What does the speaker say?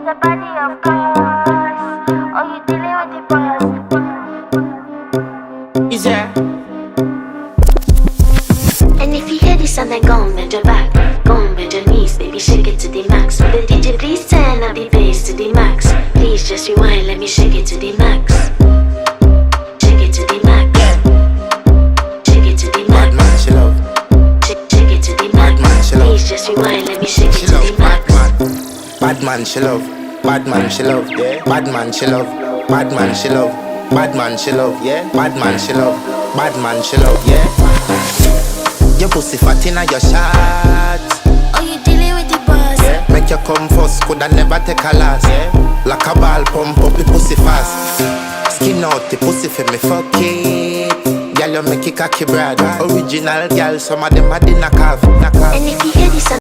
the body, of course. Oh, you dealing with the boss. Is there? And if you hear this song, then go on bend your back, go on bend your knees, baby, shake it to the max. Will the DJ please turn up the bass to the max? Please just rewind, let me shake it to the max. Shake it to the max. Shake it to the Bad max. man, she love. Shake it to the Bad man, max. she love. Please just rewind, let me shake She it to love. the max. Bad man, she love. Bad man, she love. Yeah. Bad man, she love. Bad man, she love. Bad man, she love. Yeah. Bad man, she love. Bad man, she love. Yeah. Your pussy fat inna your shot. Oh, you dealing with the boss. Yeah. Make you come first, coulda never take a last. Yeah. Like a ball pump up the pussy fast. Skin out the pussy for me fuck it. Girl, you make it cocky brother. Original girl, some of them a the knock off. And if you hear this song,